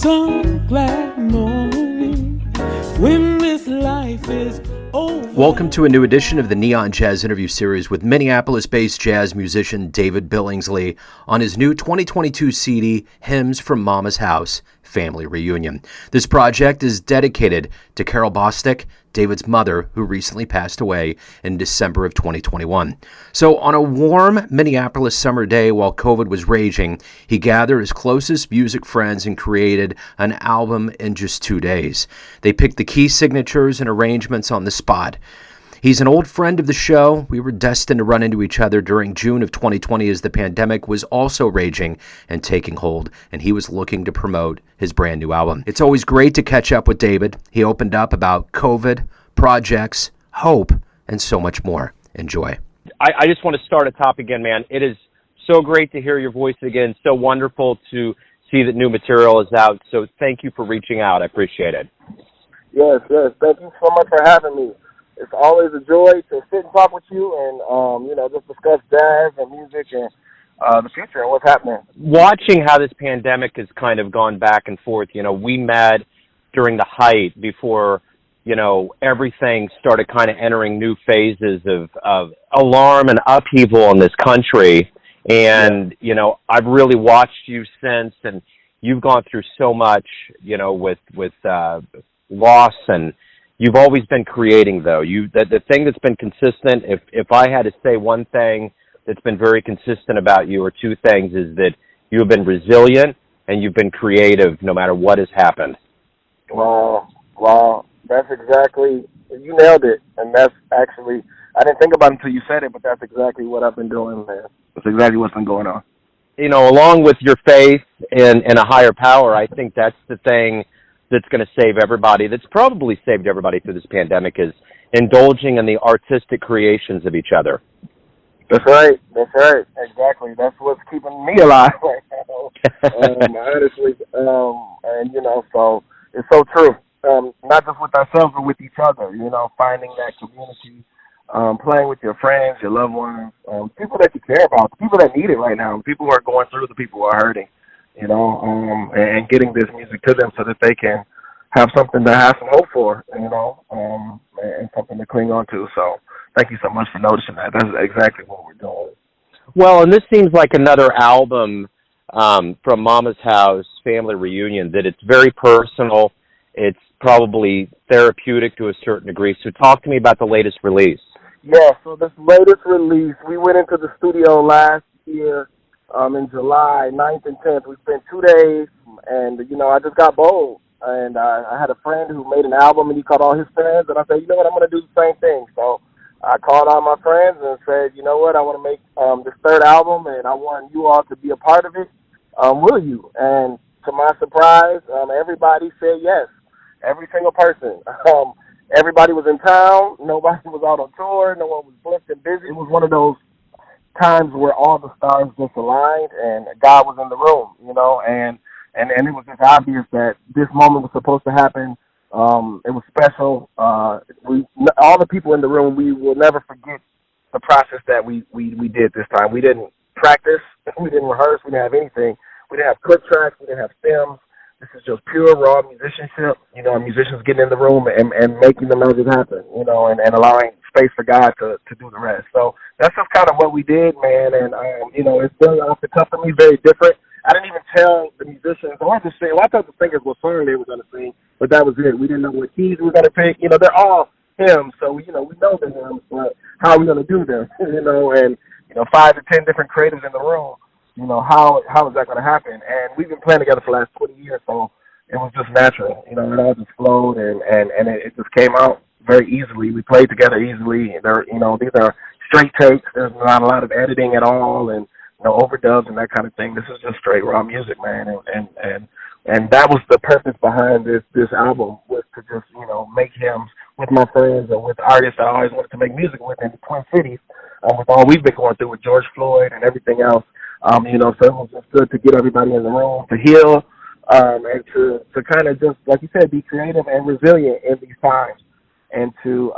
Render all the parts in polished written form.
some glad morning when this life is over. Welcome to a new edition of the Neon Jazz interview series with Minneapolis-based jazz musician David Billingsley on his new 2022 CD, Hymns from Mama's House, Family Reunion. This project is dedicated to Carol Bostick, David's mother, who recently passed away in December of 2021. So on a warm Minneapolis summer day while COVID was raging, he gathered his closest music friends and created an album in just 2 days. They picked the key signatures and arrangements on the spot. He's an old friend of the show. We were destined to run into each other during June of 2020 as the pandemic was also raging and taking hold, and he was looking to promote his brand new album. It's always great to catch up with David. He opened up about COVID, projects, hope, and so much more. Enjoy. I just want to start at top again, man. It is so great to hear your voice again. So wonderful to see that new material is out. So thank you for reaching out. I appreciate it. Yes. Thank you so much for having me. It's always a joy to sit and talk with you and, just discuss jazz and music and the future and what's happening. Watching how this pandemic has kind of gone back and forth, we met during the height before, everything started kind of entering new phases of alarm and upheaval in this country. And, I've really watched you since, and you've gone through so much, with loss, and you've always been creating, though. The thing that's been consistent, if I had to say one thing that's been very consistent about you, or two things, is that you have been resilient and you've been creative no matter what has happened. Wow. That's exactly, you nailed it. And that's actually, I didn't think about it until you said it, but that's exactly what I've been doing, man. That's exactly what's been going on. Along with your faith in a higher power, I think that's the thing that's going to save everybody, that's probably saved everybody through this pandemic, is indulging in the artistic creations of each other. That's right. Exactly. That's what's keeping me alive right now. Honestly. So it's so true. Not just with ourselves, but with each other, finding that community, playing with your friends, your loved ones, people that you care about, people that need it right now, people who are going through, the people who are hurting, and getting this music to them so that they can have something to have some hope for, and something to cling on to. So thank you so much for noticing that. That's exactly what we're doing. Well, and this seems like another album from Mama's House, Family Reunion, that it's very personal. It's probably therapeutic to a certain degree. So talk to me about the latest release. Yeah, so this latest release, we went into the studio last year in July 9th and 10th. We spent 2 days, and, I just got bold. And I had a friend who made an album, and he called all his friends, and I said, I'm going to do the same thing. So I called all my friends and said, I want to make this third album, and I want you all to be a part of it. Will you? And to my surprise, everybody said yes. Every single person. Everybody was in town. Nobody was out on tour. No one was booked and busy. It was one of those times where all the stars just aligned and God was in the room, and it was just obvious that this moment was supposed to happen. It was special. All the people in the room, we will never forget the process that we did this time. We didn't practice. We didn't rehearse. We didn't have anything. We didn't have clip tracks. We didn't have stems. This is just pure, raw musicianship, musicians getting in the room and making the magic happen, and allowing space for God to do the rest. So that's just kind of what we did, man, and, it's done off the cuff for me, very different. I didn't even tell the musicians, I thought the singers were song they were going to sing, but that was it. We didn't know what keys we were going to pick. They're all hymns, so, we know the hymns, but how are we going to do them, and, 5 to 10 different creatives in the room. How is that going to happen? And we've been playing together for the last 20 years, so it was just natural. It all just flowed, and it just came out very easily. We played together easily. These are straight takes. There's not a lot of editing at all, and overdubs and that kind of thing. This is just straight raw music, man. And that was the purpose behind this album, was to just make hymns with my friends and with artists I always wanted to make music with in the Twin Cities, with all we've been going through with George Floyd and everything else. So it was just good to get everybody in the room to heal, and to kind of just, like you said, be creative and resilient in these times, and to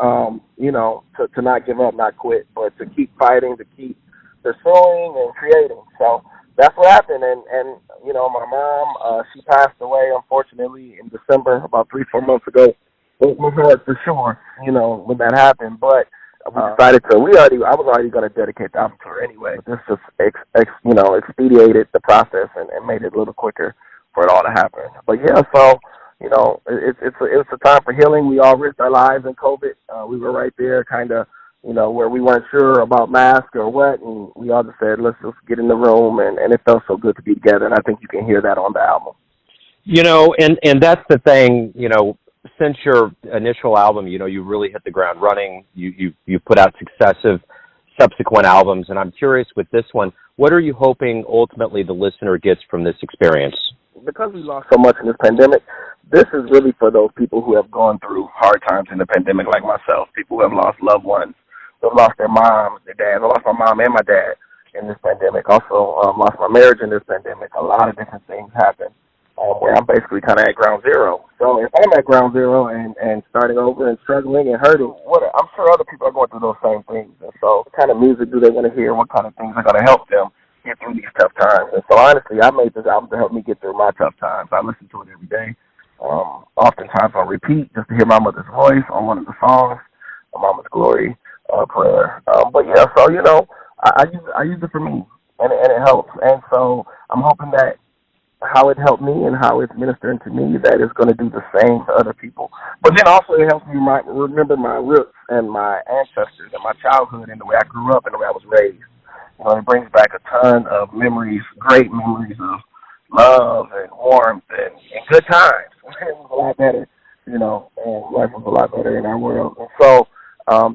not give up, not quit, but to keep fighting, to keep pursuing and creating. So that's what happened. And you know, my mom, she passed away unfortunately in December, about 3-4 months ago. It was hard for sure, you know, when that happened. But we decided to. I was already going to dedicate the album to her anyway. This just, you know, expedited the process and made it a little quicker for it all to happen. But yeah, so you know, it's a time for healing. We all risked our lives in COVID. We were right there, kind of, you know, where we weren't sure about masks or what, and we all just said, let's just get in the room, and it felt so good to be together, and I think you can hear that on the album. You know, and that's the thing, you know, since your initial album, you know, you really hit the ground running. You put out successive subsequent albums, and I'm curious with this one, what are you hoping ultimately the listener gets from this experience? Because we lost so much in this pandemic, this is really for those people who have gone through hard times in the pandemic, like myself, people who have lost loved ones, who have lost their moms, their dads. I lost my mom and my dad in this pandemic. Also lost my marriage in this pandemic. A lot of different things happened where I'm basically kind of at ground zero. So if I'm at ground zero and starting over and struggling and hurting, I'm sure other people are going through those same things. And so what kind of music do they want to hear? What kind of things are going to help them get through these tough times? And so honestly, I made this album to help me get through my tough times. I listen to it every day, oftentimes on repeat, just to hear my mother's voice on one of the songs, Mama's Glory prayer. But yeah, so you know, I use it for me, and it helps. And so I'm hoping that how it helped me and how it's ministering to me, that it's going to do the same to other people. But then also it helps me remember my roots and my ancestors and my childhood and the way I grew up and the way I was raised. You know, it brings back a ton of memories, great memories of love and warmth and good times. It was a lot better, you know, and life was a lot better in our world. And so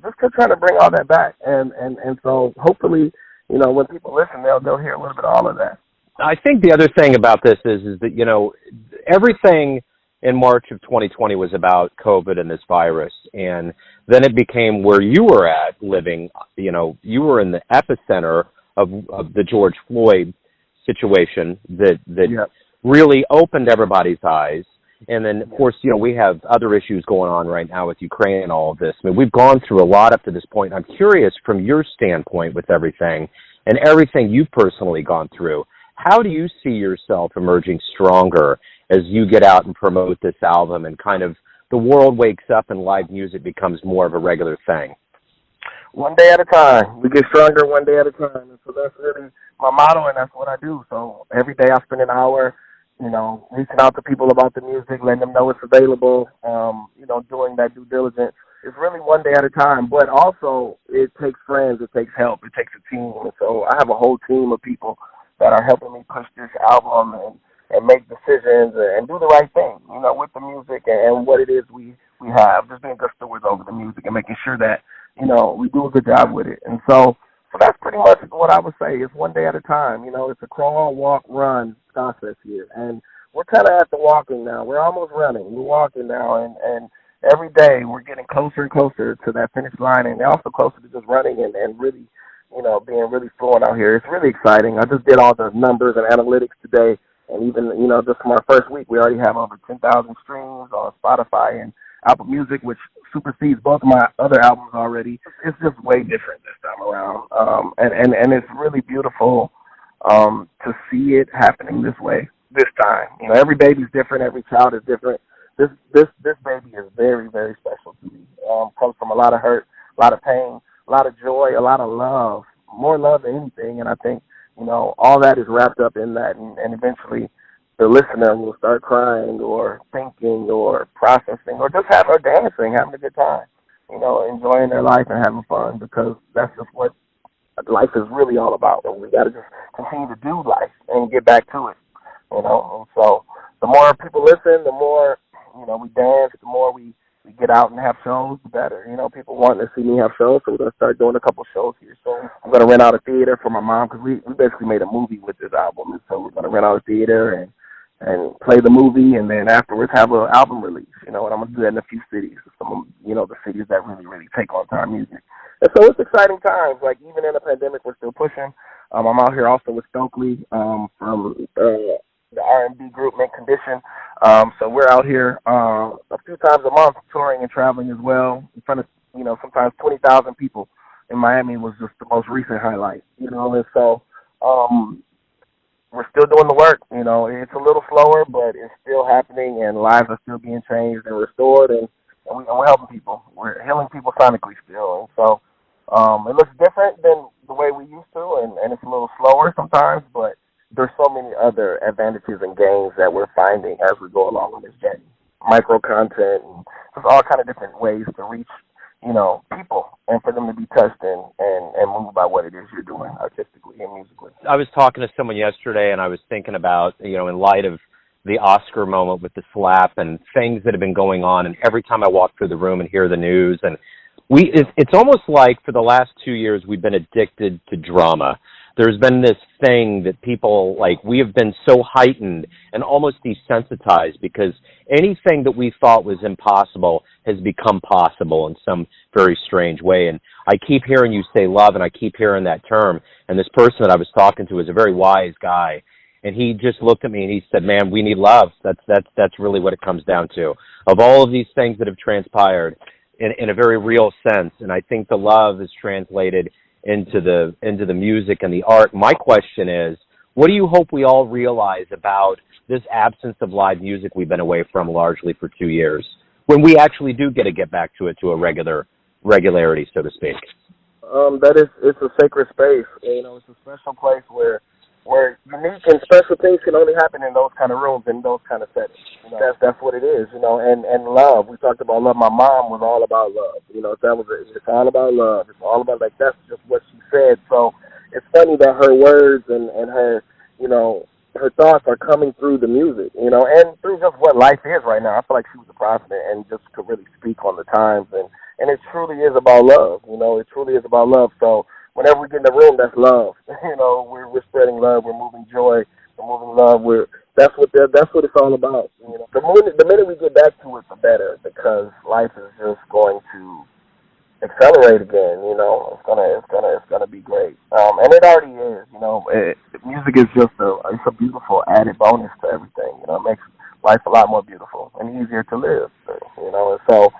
just trying to bring all that back. And so hopefully, you know, when people listen, they'll hear a little bit of all of that. I think the other thing about this is that, you know, everything in March of 2020 was about COVID and this virus. And then it became where you were at living, you know, you were in the epicenter of the George Floyd situation that Yep. really opened everybody's eyes. And then, of course, you know, we have other issues going on right now with Ukraine and all of this. I mean, we've gone through a lot up to this point. I'm curious from your standpoint with everything and everything you've personally gone through, how do you see yourself emerging stronger as you get out and promote this album and kind of the world wakes up and live music becomes more of a regular thing? One day at a time. We get stronger one day at a time. And so that's really my motto, and that's what I do. So every day I spend an hour, you know, reaching out to people about the music, letting them know it's available, you know, doing that due diligence. It's really one day at a time, but also it takes friends, it takes help, it takes a team. And so I have a whole team of people that are helping me push this album and make decisions and do the right thing, you know, with the music and what it is we have. Just being good stewards over the music and making sure that, you know, we do a good job with it. And so that's pretty much what I would say. It's one day at a time. You know, it's a crawl, walk, run process here. And we're kind of at the walking now. We're almost running. We're walking now. And every day we're getting closer and closer to that finish line, and also closer to just running and really, you know, being really fluent out here. It's really exciting. I just did all the numbers and analytics today, and even, you know, just from our first week, we already have over 10,000 streams on Spotify and Apple Music, which supersedes both of my other albums already. It's just way different this time around, and it's really beautiful to see it happening this way this time. You know, every baby's different, every child is different. This baby is very, very special to me. Comes from a lot of hurt, a lot of pain, a lot of joy, a lot of love, more love than anything. And I think, you know, all that is wrapped up in that. And eventually the listener will start crying or thinking or processing or just dancing, having a good time, you know, enjoying their life and having fun, because that's just what life is really all about. And we got to just continue to do life and get back to it, you know. And so the more people listen, the more, you know, we dance, the more we get out and have shows, the better. You know, people want to see me have shows, so we're going to start doing a couple shows here. So I'm going to rent out a theater for my mom, because we basically made a movie with this album. And so we're going to rent out a theater and play the movie, and then afterwards have an album release, you know, and I'm going to do that in a few cities, some of, you know, the cities that really, really take on time music. And so it's exciting times. Like, even in a pandemic, we're still pushing. I'm out here also with Stokely from the R&B group Mint Condition. So we're out here a few times a month touring and traveling as well, in front of, you know, sometimes 20,000 people. In Miami was just the most recent highlight, you know. And so we're still doing the work. You know, it's a little slower, but it's still happening, and lives are still being changed and restored, and we're helping people. We're healing people sonically still, and so it looks different than the way we used to, and it's a little slower sometimes, but there's so many other advantages and gains that we're finding as we go along on this journey. Micro content, and just all kind of different ways to reach, you know, people and for them to be touched and moved by what it is you're doing artistically and musically. I was talking to someone yesterday, and I was thinking about, you know, in light of the Oscar moment with the slap and things that have been going on, and every time I walk through the room and hear the news, and it's almost like for the last 2 years we've been addicted to drama. There's been this thing that people, like, we have been so heightened and almost desensitized because anything that we thought was impossible has become possible in some very strange way. And I keep hearing you say love, and I keep hearing that term. And this person that I was talking to is a very wise guy. And he just looked at me and he said, man, we need love. That's really what it comes down to. Of all of these things that have transpired in a very real sense, and I think the love is translated into the music and the art. My question is, what do you hope we all realize about this absence of live music we've been away from largely for 2 years, when we actually do get back to it to a regularity, so to speak? It's a sacred space. You know, it's a special place where unique and special things can only happen in those kind of rooms, in those kind of settings. You know, that's what it is, you know, and love. We talked about love. My mom was all about love. You know, that was it. It's all about love. It's all about, like, that's just what she said. So it's funny that her words and her, you know, her thoughts are coming through the music, you know, and through just what life is right now. I feel like she was a prophet and just could really speak on the times, and it truly is about love. You know, it truly is about love. So whenever we get in the room, that's love. You know, we're spreading love. We're moving joy. We're moving love. That's what it's all about. You know, the minute we get back to it, the better, because life is just going to accelerate again. You know, it's gonna be great. And it already is. You know, music is just it's a beautiful added bonus to everything. You know, it makes life a lot more beautiful and easier to live. You know, and so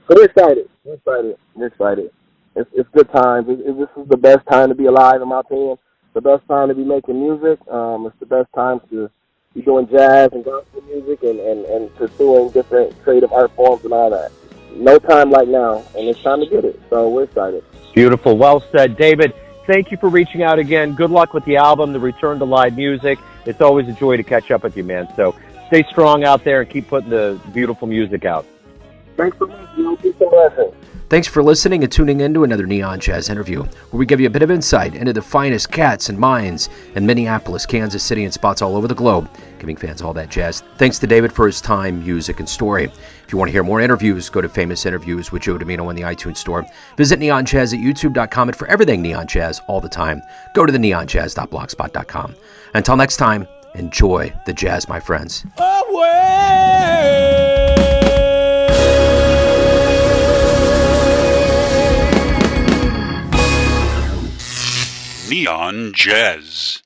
we're excited. We're excited. It's good times. This is the best time to be alive, in my opinion. The best time to be making music. It's the best time to be doing jazz and gospel music and pursuing different creative art forms and all that. No time like now, and it's time to get it. So we're excited. Beautiful. Well said. David, thank you for reaching out again. Good luck with the album, the return to live music. It's always a joy to catch up with you, man. So stay strong out there and keep putting the beautiful music out. Thanks so much. You know, peace and blessings. Thanks for listening and tuning in to another Neon Jazz interview, where we give you a bit of insight into the finest cats and minds in Minneapolis, Kansas City, and spots all over the globe, giving fans all that jazz. Thanks to David for his time, music, and story. If you want to hear more interviews, go to Famous Interviews with Joe Domino in the iTunes Store. Visit neonjazz at youtube.com, and for everything Neon Jazz all the time, go to the neonjazz.blogspot.com. Until next time, enjoy the jazz, my friends. Neon Jazz.